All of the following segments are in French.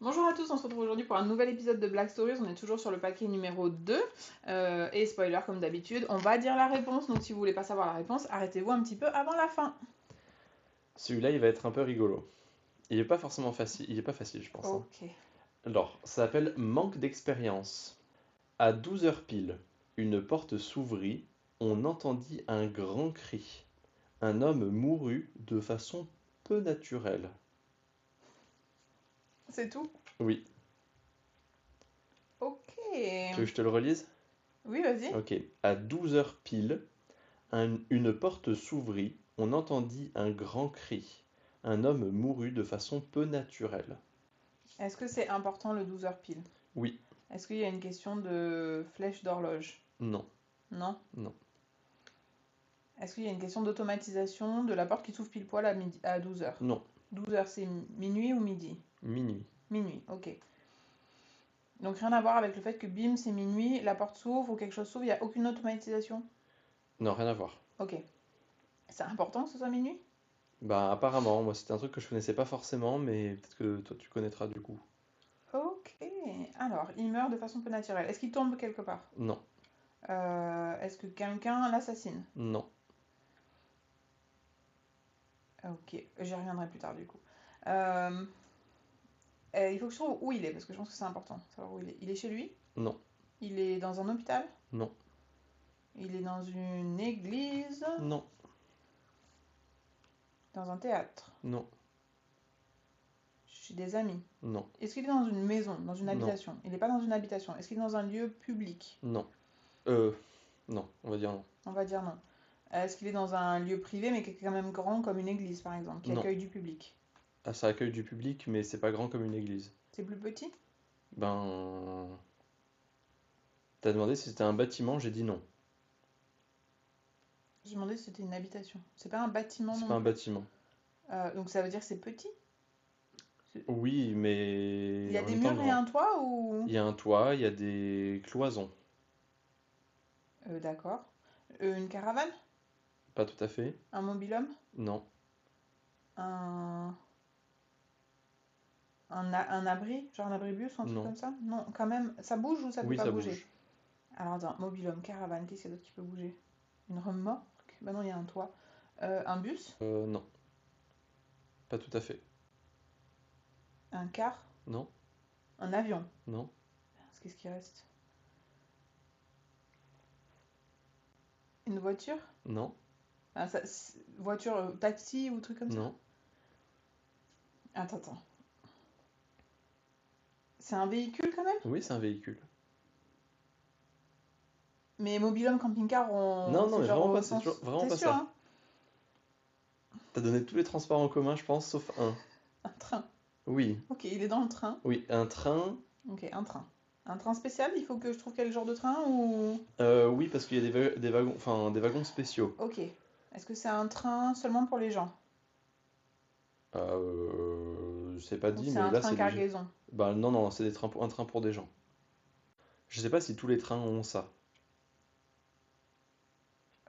Bonjour à tous, on se retrouve aujourd'hui pour un nouvel épisode de Black Stories. On est toujours sur le paquet numéro 2. Et spoiler, comme d'habitude, on va dire la réponse. Donc si vous voulez pas savoir la réponse, arrêtez-vous un petit peu avant la fin. Celui-là, il va être un peu rigolo. Il est pas forcément facile, il est pas facile, je pense, hein. Ok. Alors, ça s'appelle Manque d'expérience. À 12 heures pile, une porte s'ouvrit, on entendit un grand cri. Un homme mourut de façon peu naturelle. C'est tout? Oui, Ok. tu veux que je te le relise? Oui, vas-y. Ok. À 12 heures pile, une porte s'ouvrit, on entendit un grand cri. Un homme mourut de façon peu naturelle. Est-ce que c'est important le 12 heures pile? Oui, Est-ce qu'il y a une question de flèche d'horloge? non, Non? non, Est-ce qu'il y a une question d'automatisation de la porte qui s'ouvre pile poil à 12 heures? non. 12 heures, c'est minuit ou midi? Minuit. Minuit, ok. Donc rien à voir avec le fait que bim, c'est minuit, la porte s'ouvre ou quelque chose s'ouvre, il n'y a aucune automatisation? Non, rien à voir. Ok. C'est important que ce soit minuit? Bah apparemment, moi c'était un truc que je connaissais pas forcément, mais peut-être que toi tu connaîtras du coup. Ok. Alors, il meurt de façon peu naturelle. Est-ce qu'il tombe quelque part? Non, Est-ce que quelqu'un l'assassine? non. Ok, j'y reviendrai plus tard du coup. Il faut que je trouve où il est, parce que je pense que c'est important, savoir où il est. Il est chez lui? Non, Il est dans un hôpital? non, Il est dans une église? non, Dans un théâtre? non, Chez des amis? non, Est-ce qu'il est dans une maison, dans une non, habitation? Il n'est pas dans une habitation. Est-ce qu'il est dans un lieu public? non. Euh, non, on va dire non. On va dire non. Est-ce qu'il est dans un lieu privé, mais qui est quand même grand, comme une église par exemple, qui Non. accueille du public? Ah, ça accueille du public, mais c'est pas grand comme une église. C'est plus petit? Ben, t'as demandé si c'était un bâtiment, j'ai dit non. J'ai demandé si c'était une habitation. C'est pas un bâtiment C'est non pas un plus. bâtiment. Donc ça veut dire que c'est petit. Oui, Il mais y a en des même temps murs et un grand. toit ou... Il y a un toit, il y a des cloisons. D'accord. Une caravane? Pas tout à fait. Un mobil-homme? Non, Un... un abri? Genre un abribus ou un truc non. comme ça? Non, quand même. Ça bouge ou ça peut Oui, pas ça bouger? bouge. Alors attends, mobil-homme, caravane, qu'est-ce qu'il y a d'autre qui peut bouger? Une remorque? Bah non, il y a un toit. Un bus? Non, pas tout à fait. Un car? Non, Un avion? non, Qu'est-ce qui reste? Une voiture? non, Ah, voiture, taxi ou truc comme ça? non. Attends. C'est un véhicule quand même? Oui, c'est un véhicule. Mais mobil-home, camping-car, Non, non, c'est mais genre vraiment au pas, c'est toujours sens... vraiment T'es pas sûr, ça. hein? T'as donné tous les transports en commun, je pense, sauf un. Un train. Oui, Ok, il est dans le train. oui, un train. Ok, un train. Un train spécial, il faut que je trouve quel genre de train ou... Oui, parce qu'il y a des wagons, enfin des wagons spéciaux. Ok. Est-ce que c'est un train seulement pour les gens? C'est pas Ou dit, c'est mais un là train c'est léger. cargaison? Bah non, non, c'est un train pour des gens. Je sais pas si tous les trains ont ça.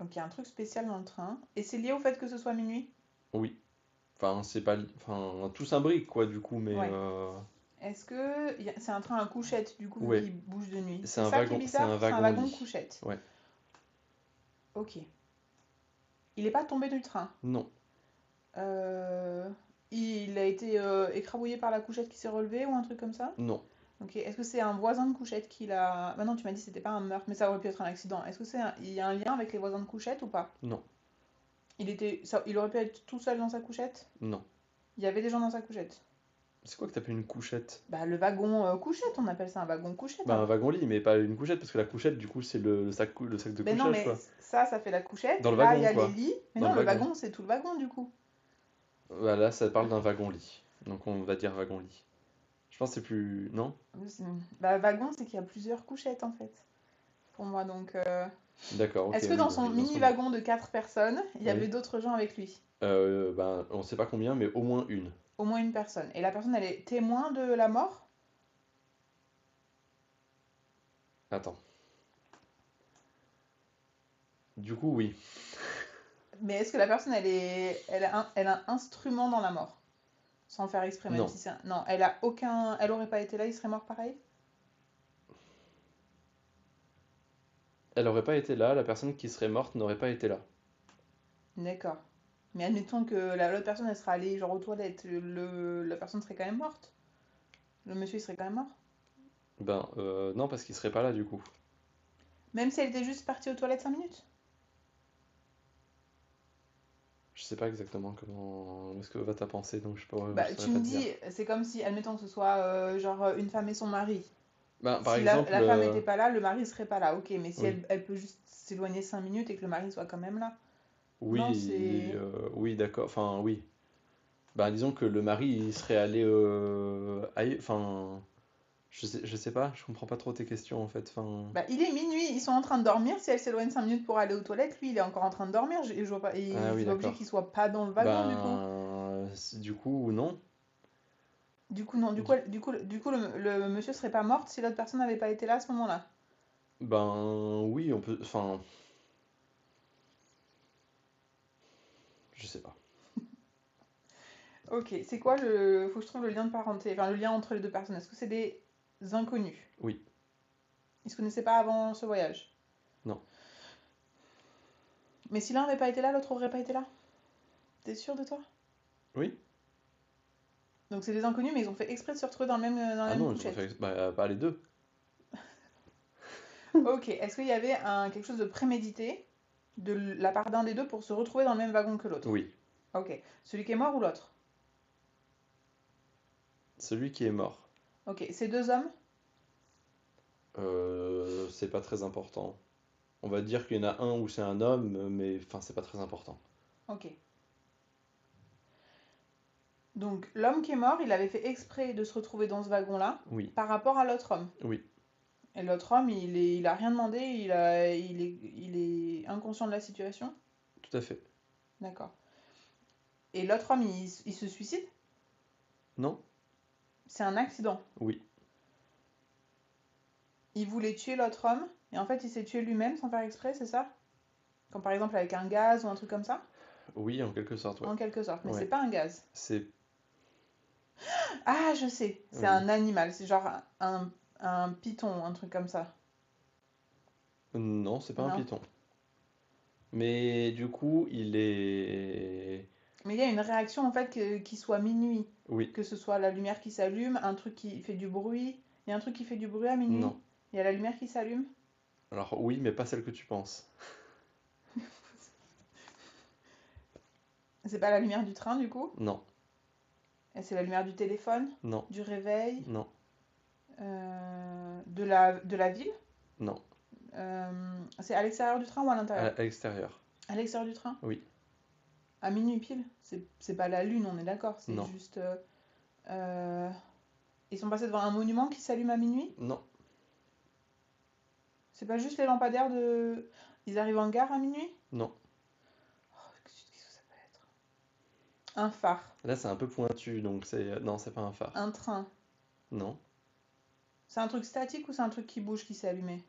Ok, un truc spécial dans le train. Et c'est lié au fait que ce soit minuit? Oui. Enfin, c'est pas, enfin, tout s'imbrique quoi, du coup, mais Ouais. Est-ce que c'est un train à couchette, du coup, vu ouais, qu'il bouge de nuit? C'est ça qui est c'est bizarre? un C'est un wagon wagon lit. couchette. Ouais. Ok. Il est pas tombé du train. Non, Euh, il a été écrabouillé par la couchette qui s'est relevée ou un truc comme ça? non, Ok. Est-ce que c'est un voisin de couchette qui l'a... Bah non, tu m'as dit que c'était pas un meurtre, mais ça aurait pu être un accident. Est-ce que il y a un lien avec les voisins de couchette ou pas? non, Il aurait pu être tout seul dans sa couchette? non. Il y avait des gens dans sa couchette? C'est quoi que t'appelles une couchette? Bah le wagon couchette, on appelle ça un wagon couchette Bah un alors. wagon lit, mais pas une couchette, parce que la couchette, du coup, c'est le sac de Mais non, couchage, mais quoi. ça fait la couchette. Dans le Là, il y wagon, a les quoi. lits. Mais Dans non, le le wagon. wagon, c'est tout le wagon du coup. Voilà, ça parle d'un wagon-lit. Donc on va dire wagon-lit. Je pense que c'est plus... Non? Bah wagon, c'est qu'il y a plusieurs couchettes en fait. Pour moi, donc... D'accord, ok, Est-ce que oui, dans bah son oui, dans son... mini-wagon de 4 personnes, il y avait Oui. d'autres gens avec lui? Ben, on sait pas combien, mais au moins une. Au moins une personne. Et la personne, elle est témoin de la mort? Attends. Du coup, oui. Mais est-ce que la personne, elle a un instrument dans la mort? Sans faire exprès, même Non. si c'est un... Non, elle aurait pas été là, il serait mort pareil? Elle aurait pas été là, la personne qui serait morte n'aurait pas été là. D'accord. Mais admettons que l'autre personne, elle serait allée genre aux toilettes, la personne serait quand même morte. Le monsieur, il serait quand même mort. Ben, non, parce qu'il serait pas là du coup. Même si elle était juste partie aux toilettes 5 minutes. Je sais pas exactement comment, où est-ce que va ta pensée, donc je Bah, saurais tu pas me te dire. dis, c'est comme si, admettons que ce soit genre une femme et son mari. Ben, par Si exemple, la femme n'était pas là, le mari serait pas là. Ok, mais si oui, elle peut juste s'éloigner 5 minutes et que le mari soit quand même là. Non, oui, c'est... oui, d'accord, enfin, oui. Ben, disons que le mari, il serait allé, enfin, je sais pas, je comprends pas trop tes questions en fait, enfin, Bah, il est minuit, ils sont en train de dormir. Si elle s'éloigne 5 minutes pour aller aux toilettes, lui, il est encore en train de dormir. Je vois pas... ah Et oui, c'est pas obligé d'accord. qu'il soit pas dans le wagon, du coup. Ben, du coup, non. Du coup, non. Du- Le monsieur serait pas mort si l'autre personne n'avait pas été là à ce moment-là. Ben, oui, on peut, enfin, je sais pas. Ok, c'est quoi Faut que je trouve le lien de parenté, enfin le lien entre les deux personnes. Est-ce que c'est des inconnus? Oui, Ils se connaissaient pas avant ce voyage. non, Mais si l'un n'avait pas été là, l'autre aurait pas été là. T'es sûr de toi? oui. Donc c'est des inconnus, mais ils ont fait exprès de se retrouver dans la Ah même non, ils ont couchette. fait, bah, pas les deux. Ok, est-ce qu'il y avait quelque chose de prémédité de la part d'un des deux pour se retrouver dans le même wagon que l'autre? Oui, Ok, celui qui est mort ou l'autre? celui qui est mort. Ok, ces deux hommes? C'est pas très important. On va dire qu'il y en a un où c'est un homme, mais enfin, c'est pas très important. Ok. Donc l'homme qui est mort, il avait fait exprès de se retrouver dans ce wagon-là Oui, par rapport à l'autre homme. oui, Et l'autre homme, il a rien demandé, il est inconscient de la situation. tout à fait. D'accord. Et l'autre homme, il se suicide? Non? C'est un accident. Oui, Il voulait tuer l'autre homme, et en fait, il s'est tué lui-même sans faire exprès, c'est ça? Comme par exemple avec un gaz ou un truc comme ça? oui, en quelque sorte, ouais. En quelque sorte, mais c'est Ouais, pas un gaz. c'est, Ah, je sais, c'est oui. un animal, c'est genre un python, un truc comme ça. Non, c'est pas un Non? python. Mais du coup, il est... Mais il y a une réaction en fait qui soit minuit. Oui, Que ce soit la lumière qui s'allume, un truc qui fait du bruit. Il y a un truc qui fait du bruit à non. minuit. Il y a la lumière qui s'allume. Alors oui, mais pas celle que tu penses. C'est pas la lumière du train du coup. Non, Et c'est la lumière du téléphone, non, du réveil, non, de la ville. non. C'est à l'extérieur du train ou à l'intérieur? À l'extérieur. À l'extérieur du train. Oui, À minuit pile. C'est pas la lune, on est d'accord. C'est non, juste. Euh, Ils sont passés devant un monument qui s'allume à minuit. non, C'est pas juste les lampadaires de. Ils arrivent en gare à minuit. non. Oh, qu'est-ce que ça peut être? Un phare. Là, c'est un peu pointu, donc c'est... Non, c'est pas un phare. Un train. Non. C'est un truc statique ou c'est un truc qui bouge qui s'est allumé?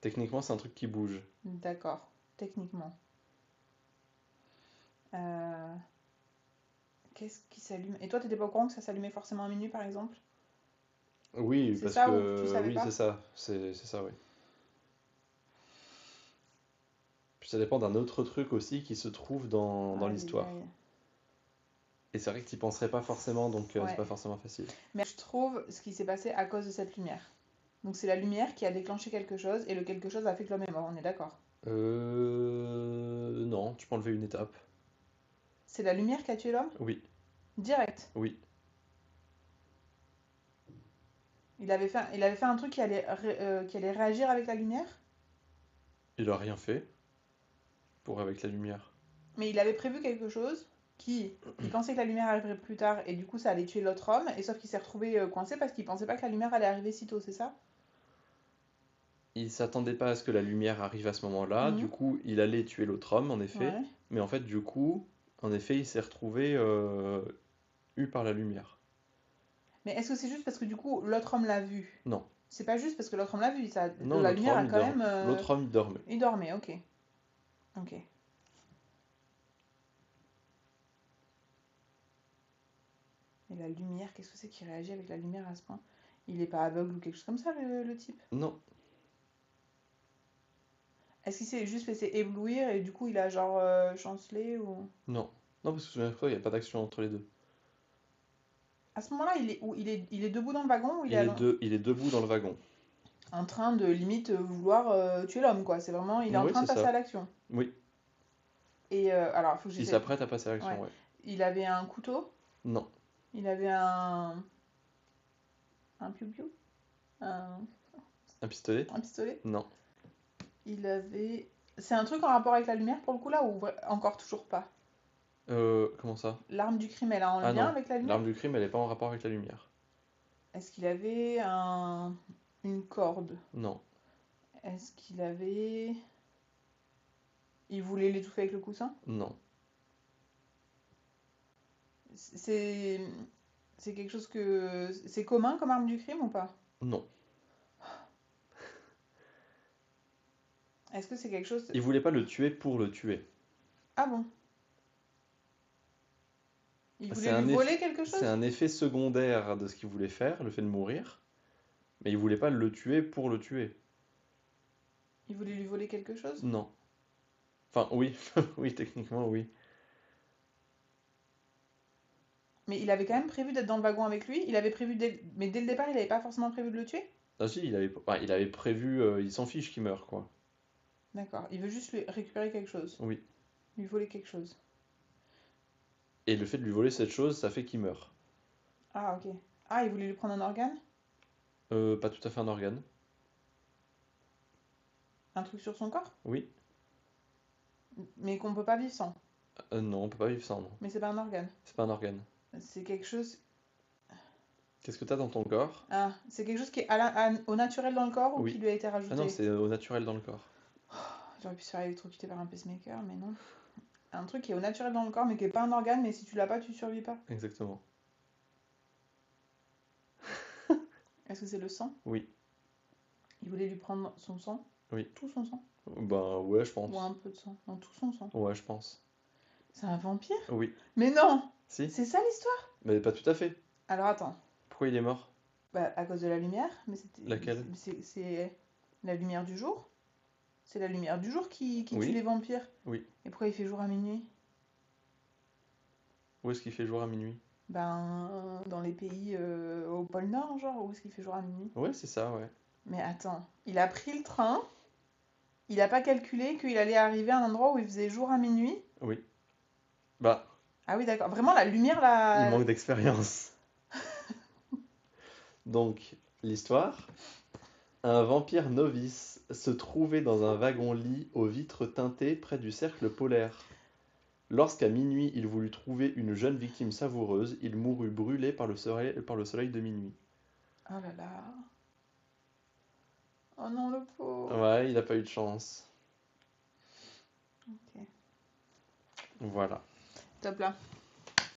Techniquement, c'est un truc qui bouge. D'accord, techniquement. Euh, Qu'est-ce qui s'allume? Et toi, t'étais pas au courant que ça s'allumait forcément à minuit, par exemple? Oui, C'est parce ça ou tu que... savais Oui, c'est pas? ça. C'est ça, oui. Puis ça dépend d'un autre truc aussi qui se trouve dans Aïe, aïe, l'histoire. aïe. Et c'est vrai que tu penserais pas forcément, donc c'est Ouais. pas forcément facile. Mais je trouve ce qui s'est passé à cause de cette lumière. Donc c'est la lumière qui a déclenché quelque chose et le quelque chose a fait que l'homme est mort, on est d'accord? Non, tu peux enlever une étape. C'est la lumière qui a tué l'homme? Oui, Direct. oui. Il avait fait un truc qui allait réagir avec la lumière, Il a rien fait pour avec la lumière. mais il avait prévu quelque chose il pensait que la lumière arriverait plus tard et du coup ça allait tuer l'autre homme, et sauf qu'il s'est retrouvé coincé parce qu'il pensait pas que la lumière allait arriver si tôt, c'est ça? Il s'attendait pas à ce que la lumière arrive à ce moment-là, du Mhm. coup, il allait tuer l'autre homme, en effet. Ouais. Mais en fait, du coup, en effet, il s'est retrouvé eu par la lumière. Mais est-ce que c'est juste parce que du coup l'autre homme l'a vu? Non, C'est pas juste parce que l'autre homme l'a vu, non, la lumière a quand même... l'autre homme, il dormait. Il dormait, ok. Ok. Et la lumière, qu'est-ce que c'est qui réagit avec la lumière à ce point? Il est pas aveugle ou quelque chose comme ça, le type? Non, Est-ce qu'il s'est juste laissé éblouir et du coup il a genre chancelé ou... non. Non, parce que souviens-toi, il n'y a pas d'action entre les deux. À ce moment-là, il est debout dans le wagon ou il est Il est debout dans le wagon. en train de limite vouloir tuer l'homme, quoi. C'est vraiment, il est en Oui, train c'est de passer à ça. l'action. Oui, Et alors, il faut que il j'essaie. s'apprête à passer à l'action, Ouais. ouais. Il avait un couteau, Non. il avait un piou-piou, un, Un pistolet? un pistolet. Non. Il avait. C'est un truc en rapport avec la lumière pour le coup là ou encore toujours pas? Comment ça? L'arme du crime, elle a un Ah lien non, avec la lumière? l'arme du crime, elle n'est pas en rapport avec la lumière. Est-ce qu'il avait une corde? Non, Est-ce qu'il avait... Il voulait l'étouffer avec le coussin? non, C'est c'est quelque chose que... C'est commun comme arme du crime ou pas? non. Est-ce que c'est quelque chose... Il voulait pas le tuer pour le tuer. Ah bon? Il C'est voulait lui voler quelque c'est chose? un effet secondaire de ce qu'il voulait faire, le fait de mourir, mais il voulait pas le tuer pour le tuer. Il voulait lui voler quelque chose? Non. Enfin, oui, oui, techniquement, oui. Mais il avait quand même prévu d'être dans le wagon avec lui. Il avait prévu... Mais dès le départ, il avait pas forcément prévu de le tuer? Ah si, il avait prévu, il s'en fiche qu'il meure, quoi. D'accord. Il veut juste lui récupérer quelque chose. Oui. Lui voler quelque chose. Et le fait de lui voler cette chose, ça fait qu'il meurt. Ah, ok. Ah, il voulait lui prendre un organe? Pas tout à fait un organe. Un truc sur son corps? Oui. Mais qu'on peut pas vivre sans. Non, on peut pas vivre sans, non. Mais c'est pas un organe. C'est pas un organe. C'est quelque chose... Qu'est-ce que t'as dans ton corps? Ah, c'est quelque chose qui est au naturel dans le corps ou qui Oui. lui a été Ah non, rajouté? c'est au naturel dans le corps. J'aurais pu se faire électrocuter par un pacemaker, mais non. Un truc qui est au naturel dans le corps, mais qui est pas un organe, mais si tu l'as pas, tu survis pas. Exactement. Est-ce que c'est le sang? Oui, Il voulait lui prendre son sang? oui. Tout son sang? Ben ouais, je Ou un pense. peu de sang? Non, tout son sang. Ouais, je pense. C'est un vampire? Oui. Mais non! Si? C'est ça l'histoire? Mais pas tout à fait. Alors attends. Pourquoi il est mort? Bah, à cause de la lumière, mais Laquelle? c'est la lumière du jour. C'est la lumière du jour qui tue les Oui, vampires. oui. Et pourquoi il fait jour à minuit? Où est-ce qu'il fait jour à minuit? Ben, dans les pays au pôle Nord, genre, où est-ce qu'il fait jour à minuit? Ouais, c'est ça, ouais. Mais attends, il a pris le train, il n'a pas calculé qu'il allait arriver à un endroit où il faisait jour à minuit. Oui. Bah, Ah oui, d'accord. Vraiment, la lumière, il là... manque d'expérience. Donc, l'histoire. Un vampire novice se trouvait dans un wagon-lit aux vitres teintées près du cercle polaire. Lorsqu'à minuit il voulut trouver une jeune victime savoureuse, il mourut brûlé par le soleil de minuit. Oh là là. Oh non, le pauvre. Ouais, il n'a pas eu de chance. Ok. Voilà. Top là.